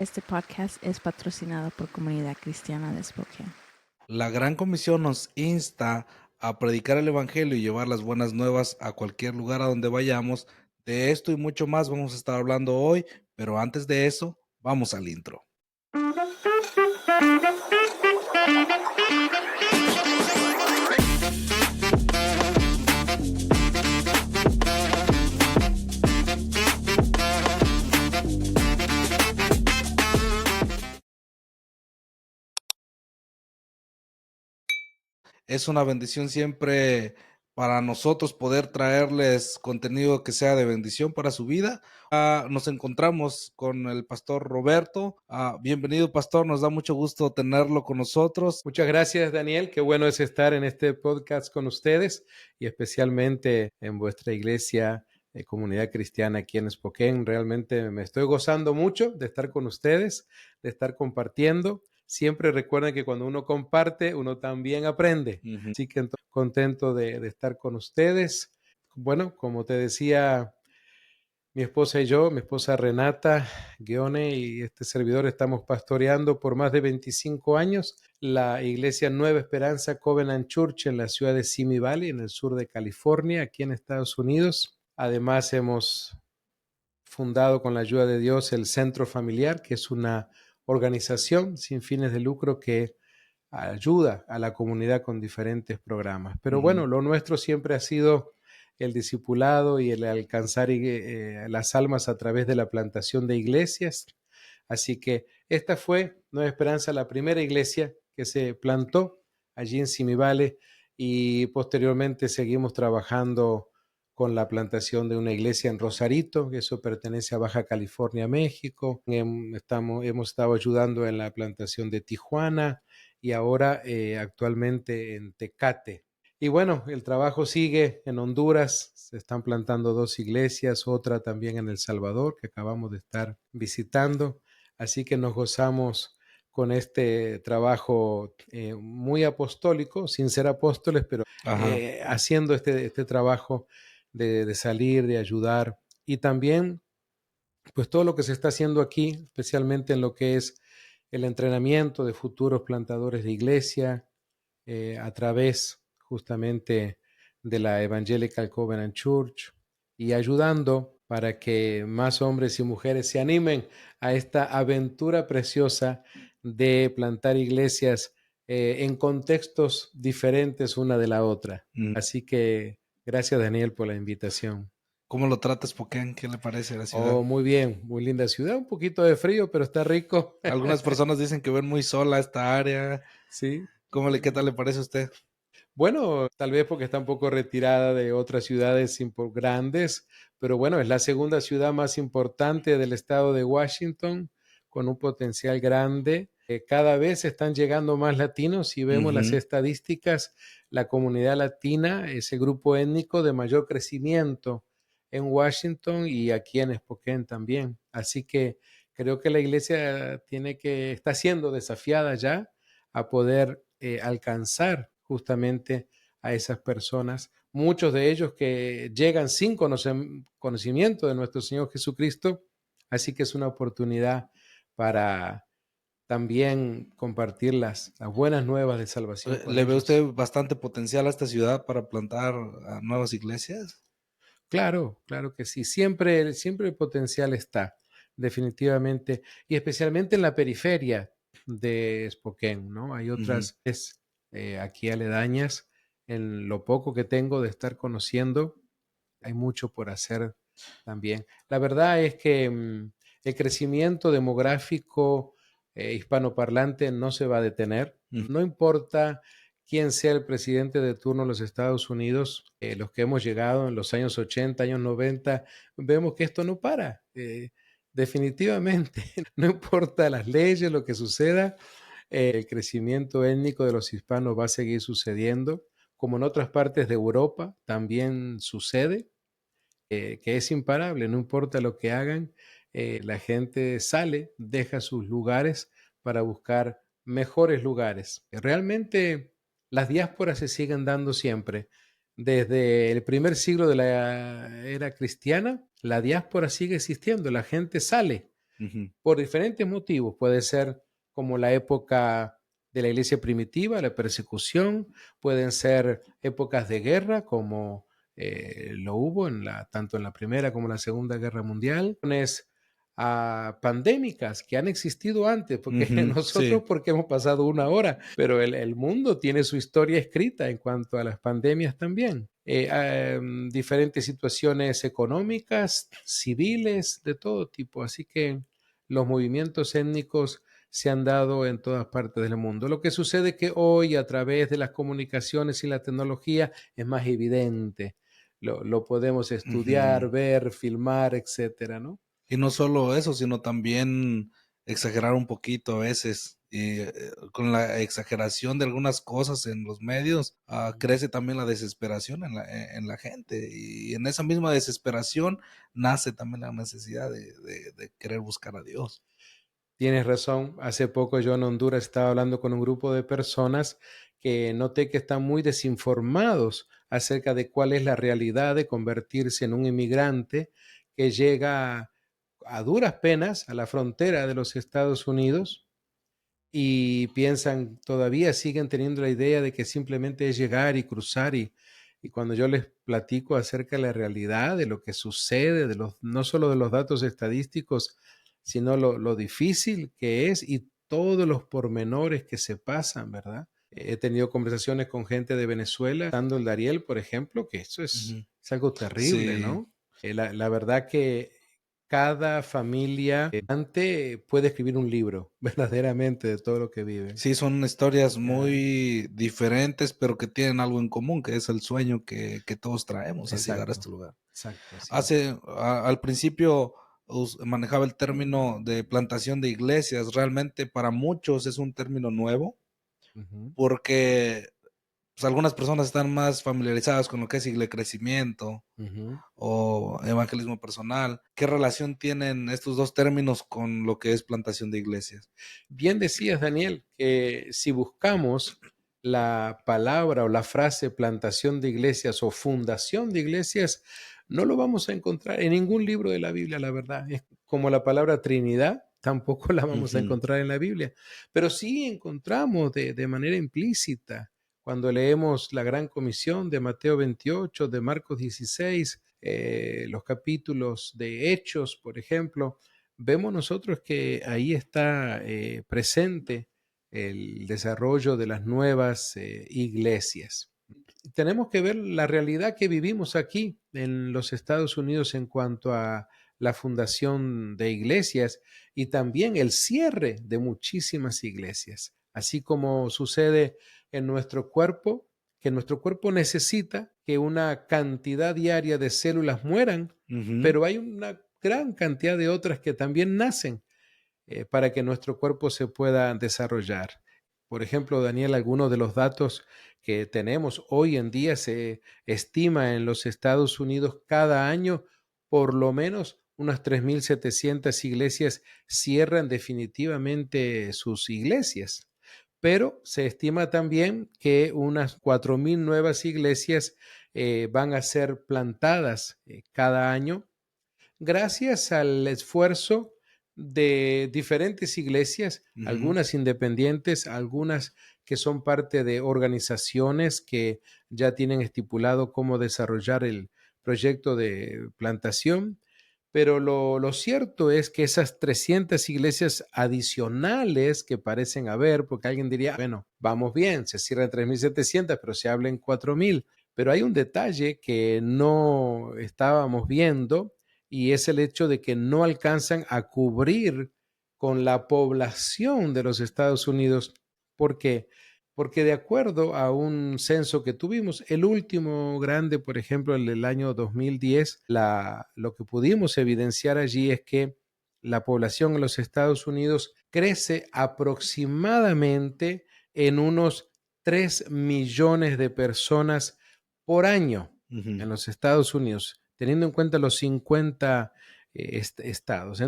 Este podcast es patrocinado por Comunidad Cristiana de Spokane. La Gran Comisión nos insta a predicar el Evangelio y llevar las buenas nuevas a cualquier lugar a donde vayamos. De esto y mucho más vamos a estar hablando hoy, pero antes de eso, vamos al intro. Es una bendición siempre para nosotros poder traerles contenido que sea de bendición para su vida. Nos encontramos con el pastor Roberto. Bienvenido, pastor. Nos da mucho gusto tenerlo con nosotros. Muchas gracias, Daniel. Qué bueno es estar en este podcast con ustedes y especialmente en vuestra iglesia, Comunidad Cristiana aquí en Spokane. Realmente me estoy gozando mucho de estar con ustedes, de estar compartiendo. Siempre recuerden que cuando uno comparte, uno también aprende. Ujú. Así que contento de estar con ustedes. Bueno, como te decía, mi esposa y yo, mi esposa Renata Guione y este servidor estamos pastoreando por más de 25 años la iglesia Nueva Esperanza Covenant Church en la ciudad de Simi Valley, en el sur de California, aquí en Estados Unidos. Además, hemos fundado con la ayuda de Dios el Centro Familiar, que es una organización sin fines de lucro que ayuda a la comunidad con diferentes programas. Pero bueno, lo nuestro siempre ha sido el discipulado y el alcanzar las almas a través de la plantación de iglesias. Así que esta fue Nueva Esperanza, la primera iglesia que se plantó allí en Simi Valley, y posteriormente seguimos trabajando con la plantación de una iglesia en Rosarito, que eso pertenece a Baja California, México. Hemos estado ayudando en la plantación de Tijuana y ahora actualmente en Tecate. Y bueno, el trabajo sigue en Honduras, se están plantando 2 iglesias, otra también en El Salvador, que acabamos de estar visitando. Así que nos gozamos con este trabajo muy apostólico, sin ser apóstoles, pero haciendo este trabajo de salir, de ayudar. Y también, pues todo lo que se está haciendo aquí, especialmente en lo que es el entrenamiento de futuros plantadores de iglesia, a través justamente de la Evangelical Covenant Church, y ayudando para que más hombres y mujeres se animen a esta aventura preciosa de plantar iglesias en contextos diferentes una de la otra. Así que gracias, Daniel, por la invitación. ¿Cómo lo trata Spokane? ¿Qué le parece la ciudad? Oh, muy bien, muy linda ciudad, un poquito de frío, pero está rico. Algunas personas dicen que ven muy sola esta área. Sí. ¿Qué tal le parece a usted? Bueno, tal vez porque está un poco retirada de otras ciudades grandes, pero bueno, es la segunda ciudad más importante del estado de Washington, con un potencial grande. Cada vez están llegando más latinos y vemos las estadísticas. La comunidad latina es el grupo étnico de mayor crecimiento en Washington y aquí en Spokane también. Así que creo que la iglesia está siendo desafiada ya a poder alcanzar justamente a esas personas, muchos de ellos que llegan sin conocimiento de nuestro Señor Jesucristo. Así que es una oportunidad para también compartir las buenas nuevas de salvación con ¿Le ve ellos. usted bastante potencial a esta ciudad para plantar nuevas iglesias? Claro, claro que sí. Siempre el potencial está, definitivamente, y especialmente en la periferia de Spokane, ¿no? Hay otras aquí aledañas. En lo poco que tengo de estar conociendo, hay mucho por hacer también. La verdad es que el crecimiento demográfico hispanoparlante no se va a detener. No importa quién sea el presidente de turno de los Estados Unidos, los que hemos llegado en los años 80, años 90, vemos que esto no para. Definitivamente, no importa las leyes, lo que suceda, el crecimiento étnico de los hispanos va a seguir sucediendo, como en otras partes de Europa también sucede, que es imparable, no importa lo que hagan, la gente sale, deja sus lugares para buscar mejores lugares. Realmente las diásporas se siguen dando siempre. Desde el primer siglo de la era cristiana, la diáspora sigue existiendo, la gente sale Ujú, por diferentes motivos. Puede ser como la época de la iglesia primitiva, la persecución, pueden ser épocas de guerra como lo hubo tanto en la Primera como en la Segunda Guerra Mundial, pandémicas que han existido antes, porque ujú, nosotros sí. porque hemos pasado una hora, pero el mundo tiene su historia escrita en cuanto a las pandemias también. Diferentes situaciones económicas, civiles, de todo tipo. Así que los movimientos étnicos se han dado en todas partes del mundo. Lo que sucede es que hoy, a través de las comunicaciones y la tecnología, es más evidente. Lo podemos estudiar, Ujú. ver, filmar, etcétera, ¿no? Y no solo eso, sino también exagerar un poquito a veces. Y con la exageración de algunas cosas en los medios, crece también la desesperación en la gente. Y en esa misma desesperación nace también la necesidad de querer buscar a Dios. Tienes razón. Hace poco yo en Honduras estaba hablando con un grupo de personas que noté que están muy desinformados acerca de cuál es la realidad de convertirse en un inmigrante que llega a duras penas a la frontera de los Estados Unidos y piensan, todavía siguen teniendo la idea de que simplemente es llegar y cruzar y cuando yo les platico acerca de la realidad, de lo que sucede, no solo de los datos estadísticos, sino lo difícil que es y todos los pormenores que se pasan, ¿verdad? He tenido conversaciones con gente de Venezuela, dando el Dariel, por ejemplo, que eso Ujú. es algo terrible, Sí, ¿no? La verdad que cada familia antes puede escribir un libro, verdaderamente, de todo lo que vive. sí, son historias Ya, muy diferentes, pero que tienen algo en común, que es el sueño que todos traemos al llegar a exacto, este lugar. exacto, así es. Al principio manejaba el término de plantación de iglesias. Realmente para muchos es un término nuevo Ujú, porque pues, algunas personas están más familiarizadas con lo que es crecimiento ujú. o evangelismo personal. ¿Qué relación tienen estos dos términos con lo que es plantación de iglesias? Bien decías, Daniel, que si buscamos la palabra o la frase plantación de iglesias o fundación de iglesias, no lo vamos a encontrar en ningún libro de la Biblia, la verdad. Es como la palabra Trinidad, tampoco la vamos a Ujú, encontrar en la Biblia, pero sí encontramos de manera implícita cuando leemos la Gran Comisión de Mateo 28, de Marcos 16, los capítulos de Hechos, por ejemplo, vemos nosotros que ahí está presente el desarrollo de las nuevas iglesias. Tenemos que ver la realidad que vivimos aquí en los Estados Unidos en cuanto a la fundación de iglesias y también el cierre de muchísimas iglesias, así como sucede en nuestro cuerpo, que nuestro cuerpo necesita que una cantidad diaria de células mueran, ujú. pero hay una gran cantidad de otras que también nacen para que nuestro cuerpo se pueda desarrollar. Por ejemplo, Daniel, algunos de los datos que tenemos hoy en día se estima en los Estados Unidos cada año por lo menos unas 3.700 iglesias cierran definitivamente sus iglesias. Pero se estima también que unas 4.000 nuevas iglesias van a ser plantadas cada año gracias al esfuerzo de diferentes iglesias, Ujú, algunas independientes, algunas que son parte de organizaciones que ya tienen estipulado cómo desarrollar el proyecto de plantación. Pero lo cierto es que esas 300 iglesias adicionales que parecen haber, porque alguien diría, bueno, vamos bien, se cierran 3.700, pero se hablan 4.000. Pero hay un detalle que no estábamos viendo y es el hecho de que no alcanzan a cubrir con la población de los Estados Unidos. ¿Por qué? Porque de acuerdo a un censo que tuvimos, el último grande, por ejemplo, el del año 2010, lo que pudimos evidenciar allí es que la población en los Estados Unidos crece aproximadamente en unos 3 millones de personas por año ujú. en los Estados Unidos, teniendo en cuenta los 50 estados,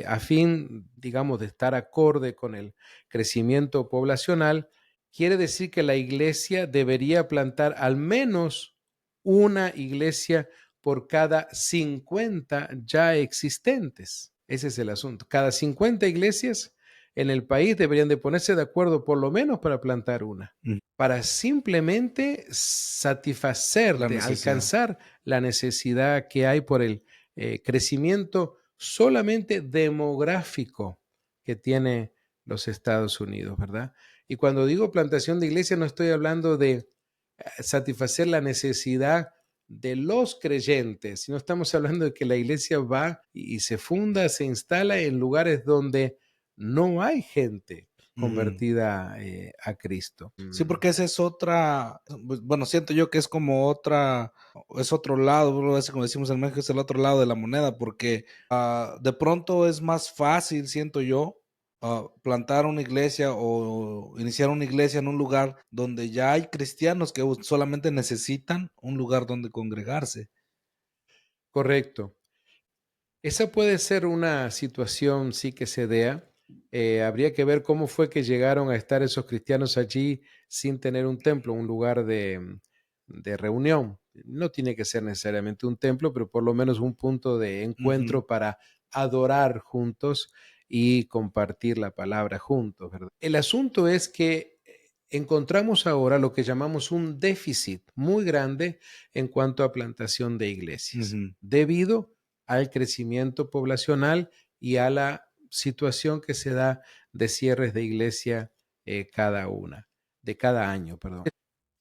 a fin, digamos, de estar acorde con el crecimiento poblacional, quiere decir que la iglesia debería plantar al menos una iglesia por cada 50 ya existentes. Ese es el asunto. Cada 50 iglesias en el país deberían de ponerse de acuerdo por lo menos para plantar una, Mm. para simplemente satisfacer, La necesidad. alcanzar la necesidad que hay por el crecimiento solamente demográfico que tiene los Estados Unidos, ¿verdad? Y cuando digo plantación de iglesia no estoy hablando de satisfacer la necesidad de los creyentes, sino estamos hablando de que la iglesia va y se funda, se instala en lugares donde no hay gente convertida a Cristo. Sí, porque esa es otra, bueno, siento yo que es como otra, es otro lado, bro, es como decimos en México, es el otro lado de la moneda, porque de pronto es más fácil, siento yo, plantar una iglesia o iniciar una iglesia en un lugar donde ya hay cristianos que solamente necesitan un lugar donde congregarse. Correcto. Esa puede ser una situación, sí, que se dé. Habría que ver cómo fue que llegaron a estar esos cristianos allí sin tener un templo, un lugar de reunión. No tiene que ser necesariamente un templo, pero por lo menos un punto de encuentro para adorar juntos y compartir la palabra juntos, ¿verdad? El asunto es que encontramos ahora lo que llamamos un déficit muy grande en cuanto a plantación de iglesias, debido al crecimiento poblacional y a la situación que se da de cierres de iglesia de cada año, perdón.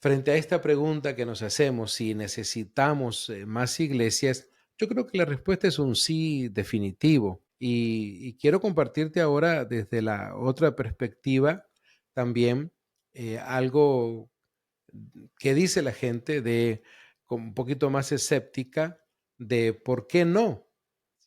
Frente a esta pregunta que nos hacemos, si necesitamos más iglesias, yo creo que la respuesta es un sí definitivo. Y quiero compartirte ahora desde la otra perspectiva también algo que dice la gente como un poquito más escéptica de por qué no.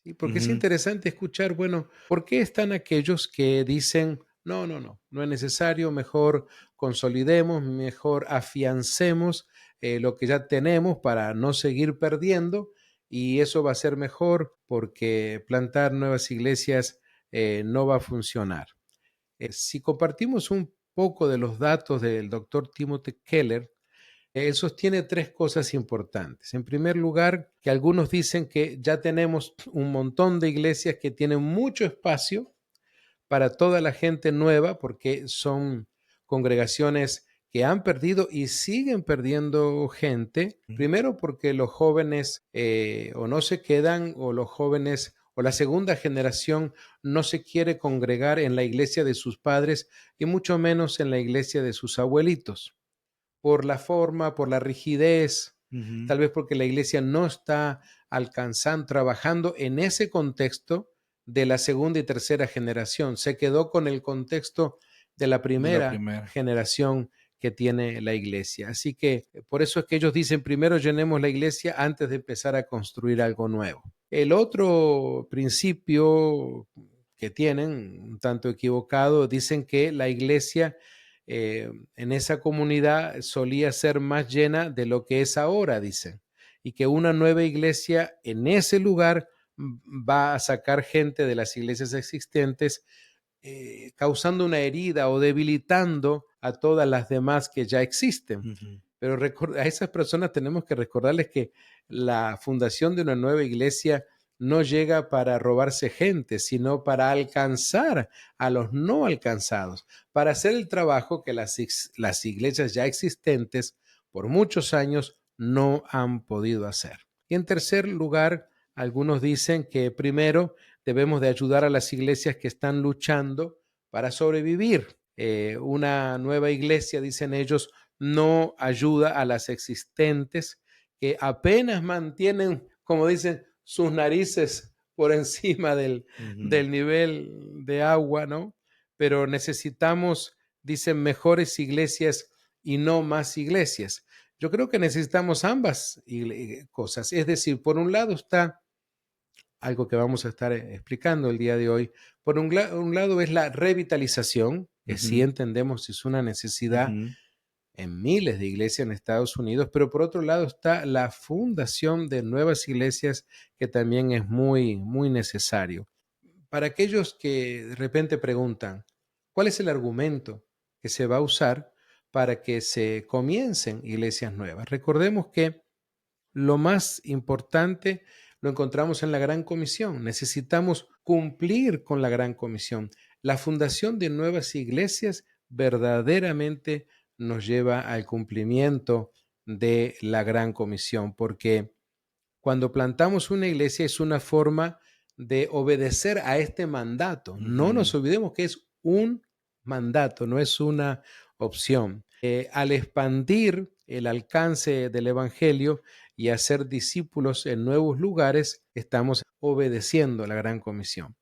¿Sí? Porque es interesante escuchar, bueno, ¿por qué están aquellos que dicen, no es necesario, mejor consolidemos, mejor afiancemos lo que ya tenemos para no seguir perdiendo? Y eso va a ser mejor porque plantar nuevas iglesias no va a funcionar. Si compartimos un poco de los datos del doctor Timothy Keller, él sostiene tres cosas importantes. En primer lugar, que algunos dicen que ya tenemos un montón de iglesias que tienen mucho espacio para toda la gente nueva, porque son congregaciones que han perdido y siguen perdiendo gente. Primero porque los jóvenes o no se quedan, o los jóvenes o la segunda generación no se quiere congregar en la iglesia de sus padres y mucho menos en la iglesia de sus abuelitos, por la forma, por la rigidez, tal vez porque la iglesia no está alcanzando, trabajando en ese contexto de la segunda y tercera generación. Se quedó con el contexto de la primera generación que tiene la iglesia. Así que por eso es que ellos dicen, primero llenemos la iglesia antes de empezar a construir algo nuevo. El otro principio que tienen, un tanto equivocado, dicen que la iglesia en esa comunidad solía ser más llena de lo que es ahora, dicen, y que una nueva iglesia en ese lugar va a sacar gente de las iglesias existentes, causando una herida o debilitando a todas las demás que ya existen. Pero a esas personas tenemos que recordarles que la fundación de una nueva iglesia no llega para robarse gente, sino para alcanzar a los no alcanzados, para hacer el trabajo que las iglesias ya existentes por muchos años no han podido hacer. Y en tercer lugar, algunos dicen que primero debemos de ayudar a las iglesias que están luchando para sobrevivir. Una nueva iglesia, dicen ellos, no ayuda a las existentes que apenas mantienen, como dicen, sus narices por encima del nivel de agua, ¿no? Pero necesitamos, dicen, mejores iglesias y no más iglesias. Yo creo que necesitamos ambas cosas. Es decir, por un lado está algo que vamos a estar explicando el día de hoy. Por un lado es la revitalización, que sí entendemos es una necesidad en miles de iglesias en Estados Unidos, pero por otro lado está la fundación de nuevas iglesias, que también es muy, muy necesario. Para aquellos que de repente preguntan, ¿cuál es el argumento que se va a usar para que se comiencen iglesias nuevas? Recordemos que lo más importante lo encontramos en la Gran Comisión. Necesitamos cumplir con la gran comisión. La fundación de nuevas iglesias verdaderamente nos lleva al cumplimiento de la gran comisión, porque cuando plantamos una iglesia es una forma de obedecer a este mandato. No nos olvidemos que es un mandato, no es una opción. Al expandir el alcance del evangelio y hacer discípulos en nuevos lugares, estamos obedeciendo a la gran comisión.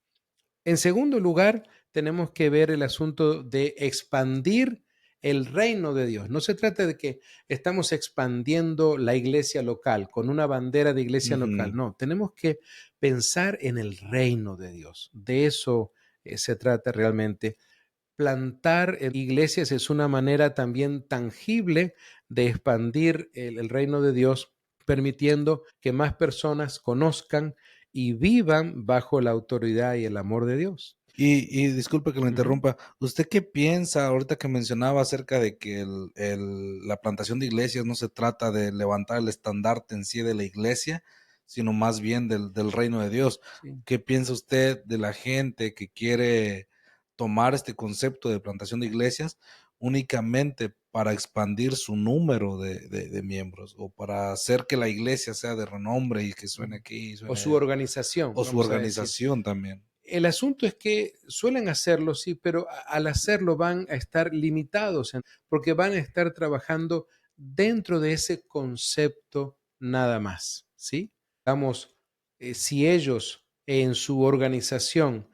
En segundo lugar, tenemos que ver el asunto de expandir el reino de Dios. No se trata de que estamos expandiendo la iglesia local con una bandera de iglesia local. No, tenemos que pensar en el reino de Dios. De eso se trata realmente. Plantar iglesias es una manera también tangible de expandir el reino de Dios, permitiendo que más personas conozcan y vivan bajo la autoridad y el amor de Dios. Y disculpe que lo interrumpa, ¿usted qué piensa ahorita que mencionaba acerca de que la plantación de iglesias no se trata de levantar el estandarte en sí de la iglesia, sino más bien del reino de Dios? Sí. ¿Qué piensa usted de la gente que quiere tomar este concepto de plantación de iglesias únicamente para expandir su número de miembros o para hacer que la iglesia sea de renombre y que suene aquí, O suene su organización, o su vamos a decir. organización también? El asunto es que suelen hacerlo, sí, pero al hacerlo van a estar limitados, porque van a estar trabajando dentro de ese concepto nada más, ¿sí? Digamos, si ellos en su organización,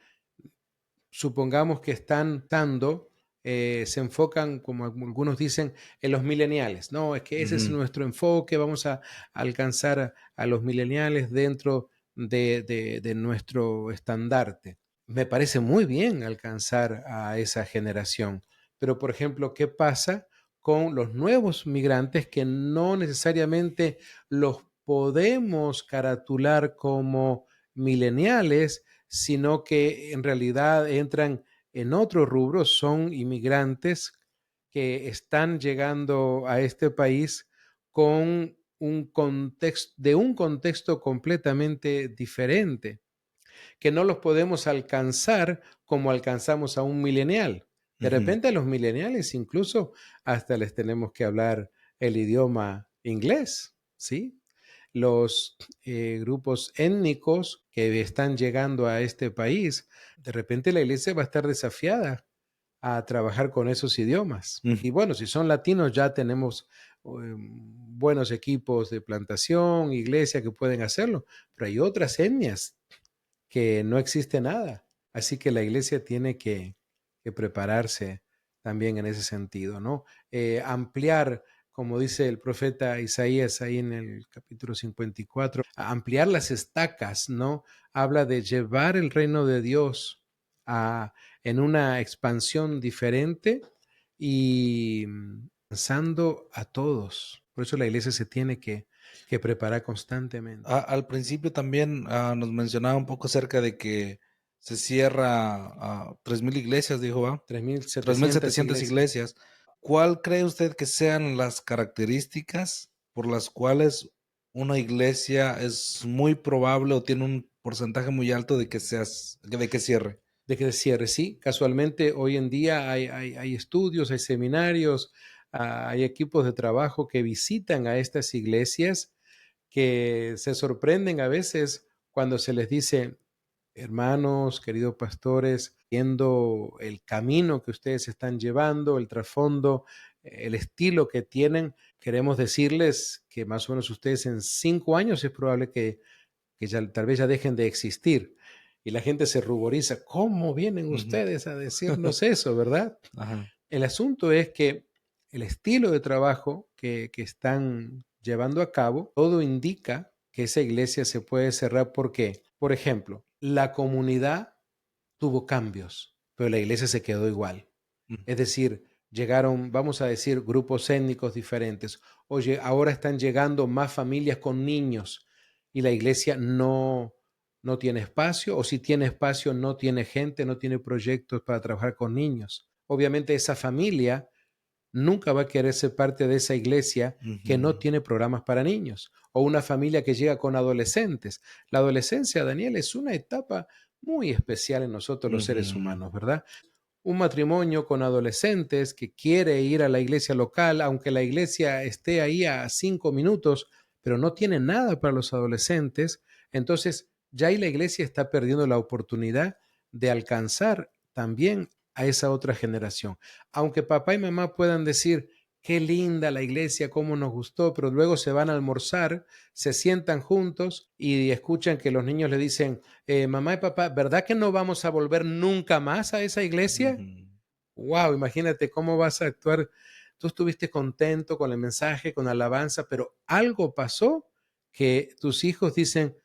supongamos que están dando, se enfocan, como algunos dicen, en los millennials. No, es que ese es nuestro enfoque, vamos a alcanzar a los millennials dentro de nuestro estandarte. Me parece muy bien alcanzar a esa generación, pero por ejemplo, ¿qué pasa con los nuevos migrantes que no necesariamente los podemos caratular como millennials, sino que en realidad entran en otro rubro, son inmigrantes que están llegando a este país con un contexto completamente diferente, que no los podemos alcanzar como alcanzamos a un millennial. De repente a los millennials incluso hasta les tenemos que hablar el idioma inglés, ¿sí? Los grupos étnicos que están llegando a este país, de repente la iglesia va a estar desafiada a trabajar con esos idiomas. Y bueno, si son latinos ya tenemos buenos equipos de plantación, iglesia que pueden hacerlo, pero hay otras etnias que no existe nada. Así que la iglesia tiene que prepararse también en ese sentido, ¿no? Ampliar, como dice el profeta Isaías ahí en el capítulo 54, ampliar las estacas, ¿no? Habla de llevar el reino de Dios en una expansión diferente y pensando a todos. Por eso la iglesia se tiene que preparar constantemente. Al principio también nos mencionaba un poco acerca de que se cierra 3,000 iglesias, dijo, ¿va? 3,700 iglesias. ¿Cuál cree usted que sean las características por las cuales una iglesia es muy probable o tiene un porcentaje muy alto de que cierre? De que se cierre, sí. Casualmente hoy en día hay estudios, hay seminarios, hay equipos de trabajo que visitan a estas iglesias que se sorprenden a veces cuando se les dice, hermanos, queridos pastores, viendo el camino que ustedes están llevando, el trasfondo, el estilo que tienen, queremos decirles que más o menos ustedes en 5 años es probable que ya, tal vez ya dejen de existir. Y la gente se ruboriza. ¿Cómo vienen ustedes a decirnos eso, verdad? Ajá. El asunto es que el estilo de trabajo que están llevando a cabo, todo indica que esa iglesia se puede cerrar porque, por ejemplo, la comunidad tuvo cambios, pero la iglesia se quedó igual. Es decir, llegaron, vamos a decir, grupos étnicos diferentes. Oye, ahora están llegando más familias con niños y la iglesia no tiene espacio, o si tiene espacio no tiene gente, no tiene proyectos para trabajar con niños. Obviamente esa familia nunca va a querer ser parte de esa iglesia que no tiene programas para niños, o una familia que llega con adolescentes. La adolescencia, Daniel, es una etapa muy especial en nosotros los seres Ujú, humanos, ¿verdad? Un matrimonio con adolescentes que quiere ir a la iglesia local, aunque la iglesia esté ahí a 5 minutos, pero no tiene nada para los adolescentes, entonces ya ahí la iglesia está perdiendo la oportunidad de alcanzar también a esa otra generación. Aunque papá y mamá puedan decir, qué linda la iglesia, cómo nos gustó, pero luego se van a almorzar, se sientan juntos y escuchan que los niños le dicen, mamá y papá, ¿verdad que no vamos a volver nunca más a esa iglesia? ujú. Wow, imagínate cómo vas a actuar. Tú estuviste contento con el mensaje, con la alabanza, pero algo pasó que tus hijos dicen,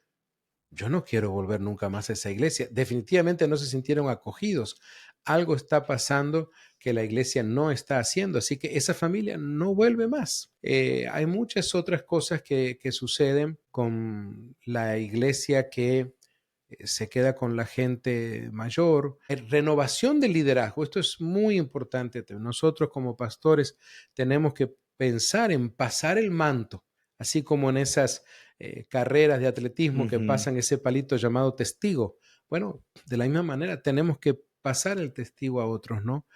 yo no quiero volver nunca más a esa iglesia. Definitivamente no se sintieron acogidos. Algo está pasando que la iglesia no está haciendo, así que esa familia no vuelve más. Hay muchas otras cosas que suceden con la iglesia que se queda con la gente mayor. Renovación del liderazgo, esto es muy importante. Nosotros como pastores tenemos que pensar en pasar el manto, así como en esas carreras de atletismo que Ujú. pasan ese palito llamado testigo. Bueno, de la misma manera tenemos que pasar el testigo a otros, ¿no?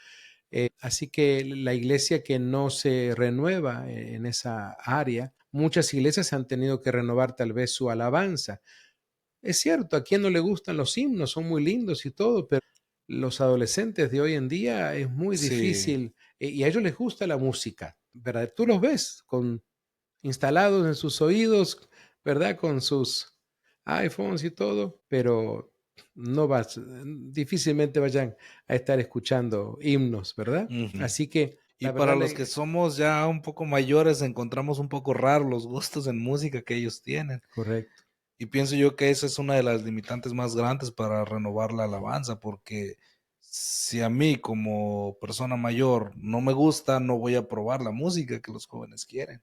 Así que la iglesia que no se renueva en esa área, muchas iglesias han tenido que renovar tal vez su alabanza. Es cierto, a quién no le gustan los himnos, son muy lindos y todo, pero los adolescentes de hoy en día es muy Sí. difícil y a ellos les gusta la música, ¿verdad? Tú los ves instalados en sus oídos, ¿verdad? Con sus iPhones y todo, pero no vas, difícilmente vayan a estar escuchando himnos, ¿verdad? Ujú. Así que Y la para verdad, los que somos ya un poco mayores, encontramos un poco raro los gustos en música que ellos tienen. correcto, Y pienso yo que esa es una de las limitantes más grandes para renovar la alabanza, porque si a mí como persona mayor no me gusta, no voy a probar la música que los jóvenes quieren.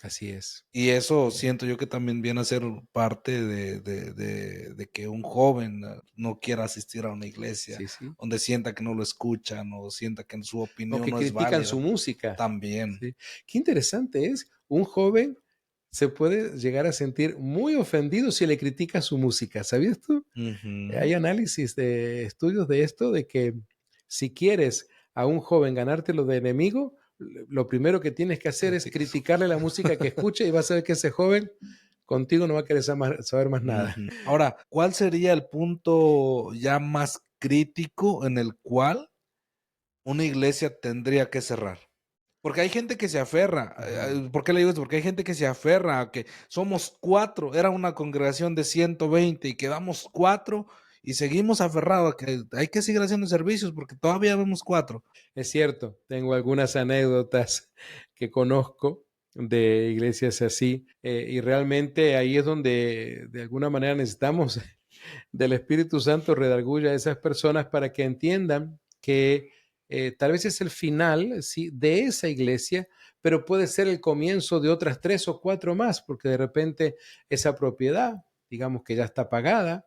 así es. Y eso siento yo que también viene a ser parte de que un joven no quiera asistir a una iglesia, Sí, sí. donde sienta que no lo escuchan o sienta que su O opinión que no es critican su válida. música. También. Sí. Qué interesante es, un joven se puede llegar a sentir muy ofendido si le critica su música, ¿sabías tú? Ujú. Hay análisis de estudios de esto, de que si quieres a un joven ganártelo de enemigo, lo primero que tienes que hacer es Critica su criticarle la música que escucha y vas a ver que ese joven contigo no va a querer saber más nada. Ujú. Ahora, ¿cuál sería el punto ya más crítico en el cual una iglesia tendría que cerrar? Porque hay gente que se aferra, Ujú. ¿por qué le digo esto? Porque hay gente que se aferra a que somos 4, era una congregación de 120 y quedamos 4 y seguimos aferrados a que hay que seguir haciendo servicios porque todavía vemos 4. Es cierto, tengo algunas anécdotas que conozco de iglesias así, y realmente ahí es donde de alguna manera necesitamos del Espíritu Santo redarguya a esas personas para que entiendan que tal vez es el final, sí, de esa iglesia, pero puede ser el comienzo de otras 3 o 4 más, porque de repente esa propiedad, digamos que ya está pagada,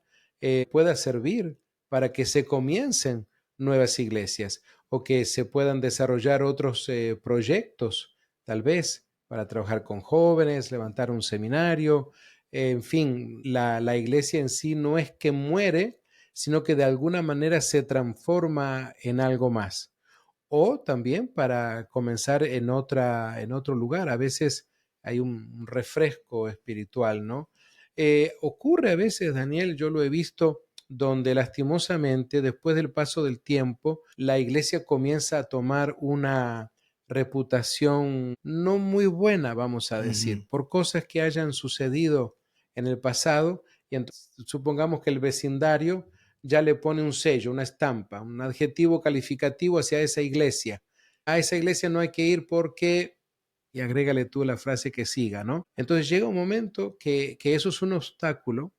pueda servir para que se comiencen nuevas iglesias o que se puedan desarrollar otros proyectos, tal vez para trabajar con jóvenes, levantar un seminario, en fin, la iglesia en sí no es que muere, sino que de alguna manera se transforma en algo más. O también para comenzar en otro lugar. A veces hay un refresco espiritual, ¿no? Ocurre a veces, Daniel, yo lo he visto, donde lastimosamente, después del paso del tiempo, la iglesia comienza a tomar una reputación no muy buena, vamos a decir, Ujú. por cosas que hayan sucedido en el pasado. Y entonces, supongamos que el vecindario ya le pone un sello, una estampa, un adjetivo calificativo hacia esa iglesia. A esa iglesia no hay que ir porque, y agrégale tú la frase que siga, ¿no? Entonces llega un momento que eso es un obstáculo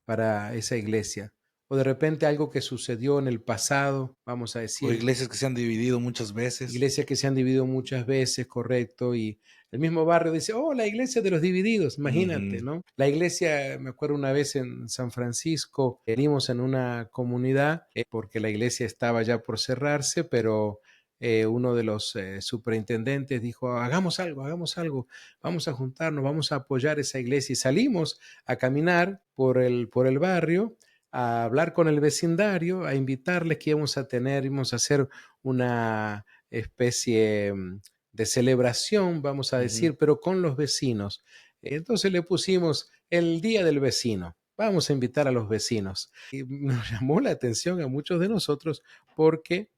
para esa iglesia. O de repente algo que sucedió en el pasado, vamos a O decir, iglesias que se han dividido muchas veces. iglesias que se han dividido muchas veces, correcto, y el mismo barrio dice, oh, la iglesia de los divididos, imagínate, Ujú. ¿no? La iglesia, me acuerdo una vez en San Francisco, venimos en una comunidad, porque la iglesia estaba ya por cerrarse, pero uno de los superintendentes dijo, hagamos algo, vamos a juntarnos, vamos a apoyar esa iglesia, y salimos a caminar por el barrio, a hablar con el vecindario, a invitarles que íbamos a hacer una especie de celebración, vamos a Ujú. decir, pero con los vecinos. Entonces le pusimos el Día del Vecino. Vamos a invitar a los vecinos. Y nos llamó la atención a muchos de nosotros porque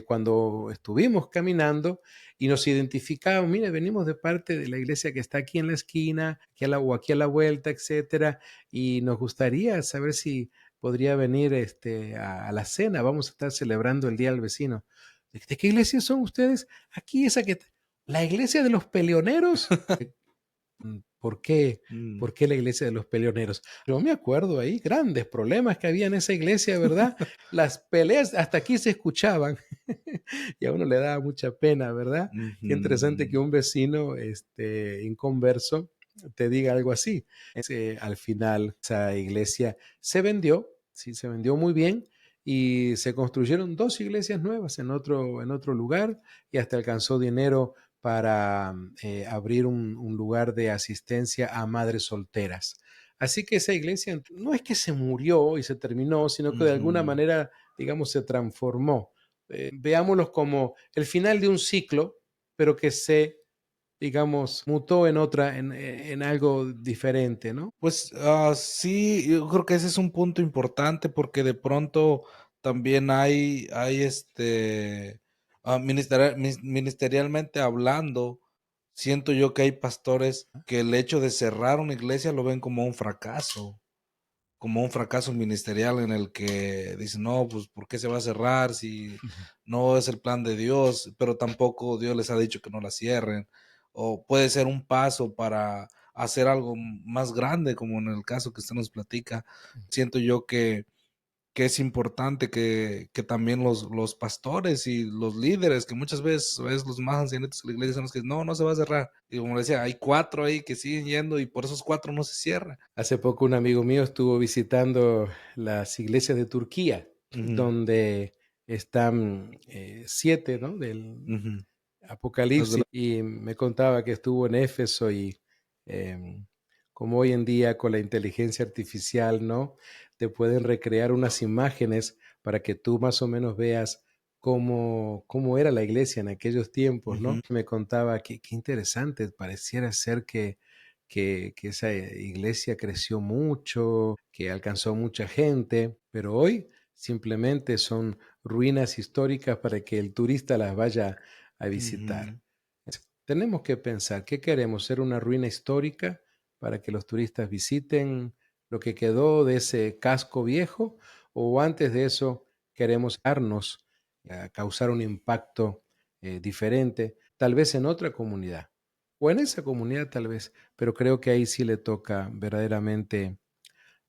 cuando estuvimos caminando y nos identificamos, mire, venimos de parte de la iglesia que está aquí en la esquina, o aquí a la vuelta, etcétera, y nos gustaría saber si podría venir a la cena. Vamos a estar celebrando el Día del Vecino. ¿De qué iglesia son ustedes? Aquí esa que... ¿La iglesia de los peleoneros? ¿Por qué? Mm. ¿Por qué la iglesia de los peleoneros? Yo me acuerdo ahí, grandes problemas que había en esa iglesia, ¿verdad? Las peleas hasta aquí se escuchaban y a uno le daba mucha pena, ¿verdad? Qué interesante que Ujú. un vecino inconverso te diga algo así. Al final, esa iglesia se vendió, sí, se vendió muy bien y se construyeron 2 iglesias nuevas en otro lugar y hasta alcanzó dinero para abrir un lugar de asistencia a madres solteras. Así que esa iglesia no es que se murió y se terminó, sino que de alguna Ujú. manera, digamos, se transformó. Veámoslo como el final de un ciclo, pero que se, digamos, mutó en algo diferente, ¿no? Pues, sí, yo creo que ese es un punto importante, porque de pronto también hay, ministerialmente hablando, siento yo que hay pastores que el hecho de cerrar una iglesia lo ven como un fracaso ministerial en el que dicen: "No, pues, ¿por qué se va a cerrar si no es el plan de Dios?". Pero tampoco Dios les ha dicho que no la cierren, o puede ser un paso para hacer algo más grande, como en el caso que usted nos platica. Siento yo que es importante que también los pastores y los líderes, que muchas veces es los más ancianitos de la iglesia, son los que: "No, no se va a cerrar". Y como le decía, hay 4 ahí que siguen yendo y por esos 4 no se cierra. Hace poco un amigo mío estuvo visitando las iglesias de Turquía, Ujú, donde están 7, ¿no? Del ujú. Las de Apocalipsis, la y me contaba que estuvo en Éfeso y em, como hoy en día con la inteligencia artificial, ¿no? Te pueden recrear unas imágenes para que tú más o menos veas cómo era la iglesia en aquellos tiempos, ¿no? Ujú, Me contaba que qué interesante, pareciera ser que esa iglesia creció mucho, que alcanzó mucha gente, pero hoy simplemente son ruinas históricas para que el turista las vaya a visitar. ujú. Tenemos que pensar, ¿qué queremos? ¿Ser una ruina histórica para que los turistas visiten lo que quedó de ese casco viejo? ¿O antes de eso queremos darnos a causar un impacto diferente, tal vez en otra comunidad? O en esa comunidad tal vez, pero creo que ahí sí le toca verdaderamente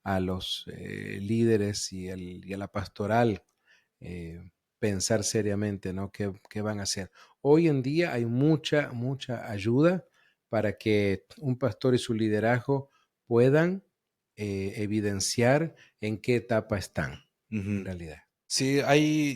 a los líderes y a la pastoral eh, pensar seriamente, ¿no? ¿Qué van a hacer? Hoy en día hay mucha ayuda para que un pastor y su liderazgo puedan evidenciar en qué etapa están, en Ujú. realidad. Sí,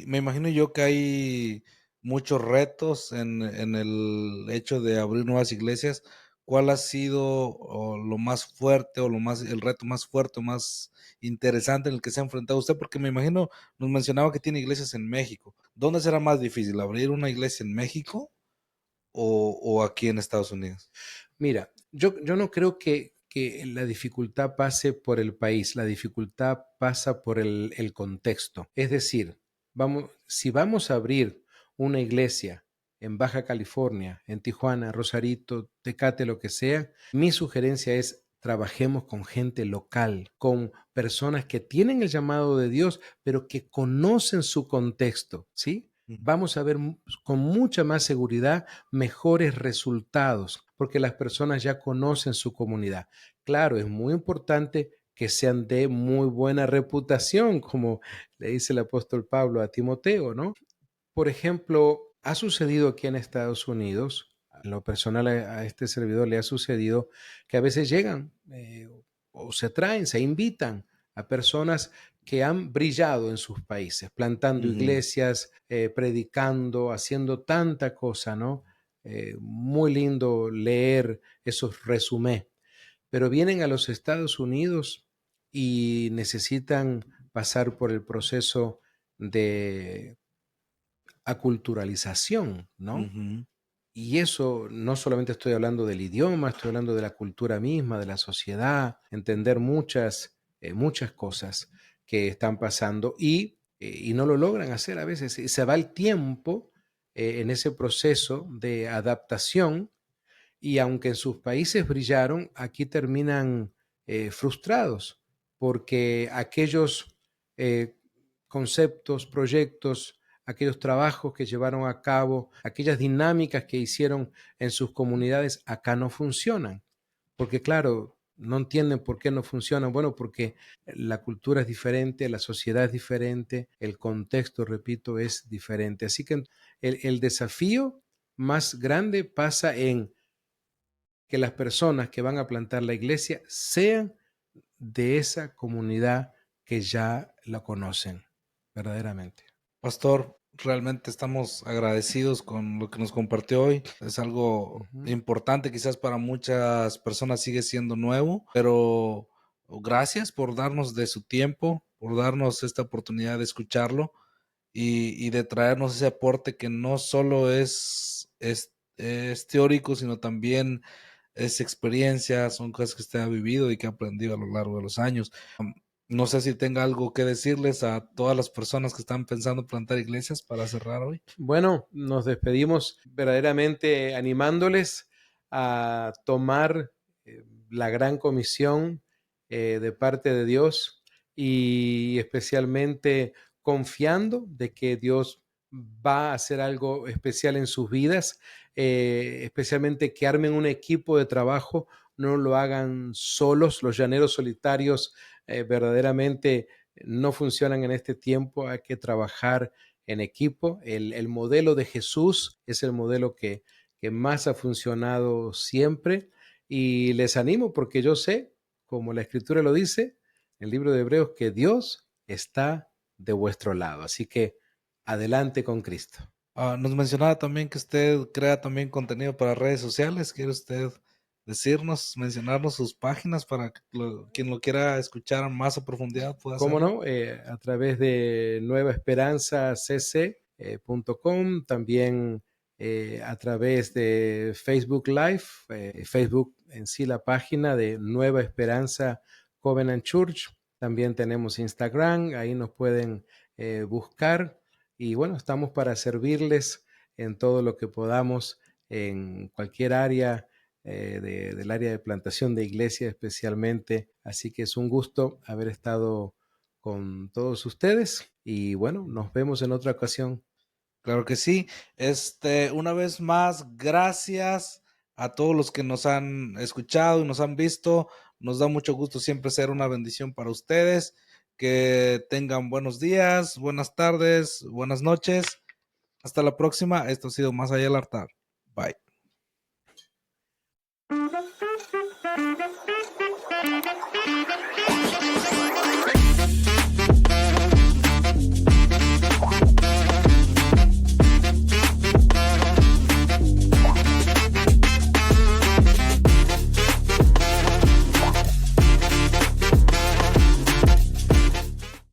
me imagino yo que hay muchos retos en el hecho de abrir nuevas iglesias. ¿Cuál ha sido lo más fuerte o el reto más fuerte o más interesante en el que se ha enfrentado usted? Porque me imagino, nos mencionaba que tiene iglesias en México. ¿Dónde será más difícil, abrir una iglesia en México o aquí en Estados Unidos? Mira, yo no creo que la dificultad pase por el país, la dificultad pasa por el contexto. Es decir, si vamos a abrir una iglesia en Baja California, en Tijuana, Rosarito, Tecate, lo que sea, mi sugerencia es trabajemos con gente local, con personas que tienen el llamado de Dios, pero que conocen su contexto, ¿sí? Ujú, Vamos a ver con mucha más seguridad mejores resultados, porque las personas ya conocen su comunidad. Claro, es muy importante que sean de muy buena reputación, como le dice el apóstol Pablo a Timoteo, ¿no? Por ejemplo, ha sucedido aquí en Estados Unidos, en lo personal a este servidor le ha sucedido que a veces llegan o se traen, se invitan a personas que han brillado en sus países, plantando ujú, iglesias, predicando, haciendo tanta cosa, ¿no? Muy lindo leer esos resumés, pero vienen a los Estados Unidos y necesitan pasar por el proceso de aculturalización, ¿no? Ujú. Y eso no solamente estoy hablando del idioma, estoy hablando de la cultura misma, de la sociedad, entender muchas cosas que están pasando y no lo logran hacer a veces. Y se va el tiempo en ese proceso de adaptación y aunque en sus países brillaron, aquí terminan frustrados porque aquellos eh, conceptos, proyectos, aquellos trabajos que llevaron a cabo, aquellas dinámicas que hicieron en sus comunidades, acá no funcionan. Porque claro, no entienden por qué no funcionan. Bueno, porque la cultura es diferente, la sociedad es diferente, el contexto, repito, es diferente. Así que el desafío más grande pasa en que las personas que van a plantar la iglesia sean de esa comunidad que ya la conocen, verdaderamente. Pastor, realmente estamos agradecidos con lo que nos compartió hoy. Es algo Ujú. importante, quizás para muchas personas sigue siendo nuevo, pero gracias por darnos de su tiempo, por darnos esta oportunidad de escucharlo y de traernos ese aporte que no solo es teórico, sino también es experiencia, son cosas que usted ha vivido y que ha aprendido a lo largo de los años. No sé si tenga algo que decirles a todas las personas que están pensando plantar iglesias para cerrar hoy. Bueno, nos despedimos verdaderamente animándoles a tomar la gran comisión de parte de Dios y especialmente confiando de que Dios va a hacer algo especial en sus vidas, especialmente que armen un equipo de trabajo, no lo hagan solos, los llaneros solitarios verdaderamente no funcionan en este tiempo, hay que trabajar en equipo. El modelo de Jesús es el modelo que más ha funcionado siempre y les animo porque yo sé, como la escritura lo dice, en el libro de Hebreos, que Dios está de vuestro lado. Así que adelante con Cristo. Nos mencionaba también que usted crea también contenido para redes sociales. ¿Quiere usted decirnos, mencionarnos sus páginas para que quien lo quiera escuchar más a profundidad pueda ¿Cómo hacerlo? no? A través de nuevaesperanzacc.com, también a través de Facebook Live, Facebook en sí la página de Nueva Esperanza Covenant Church. También tenemos Instagram, ahí nos pueden buscar y bueno, estamos para servirles en todo lo que podamos en cualquier área del área de plantación de iglesia especialmente. Así que es un gusto haber estado con todos ustedes y bueno, nos vemos en otra ocasión. Claro que sí. Una vez más, gracias a todos los que nos han escuchado y nos han visto. Nos da mucho gusto siempre ser una bendición para ustedes. Que tengan buenos días, buenas tardes, buenas noches. Hasta la próxima. Esto ha sido Más Allá del Altar. Bye.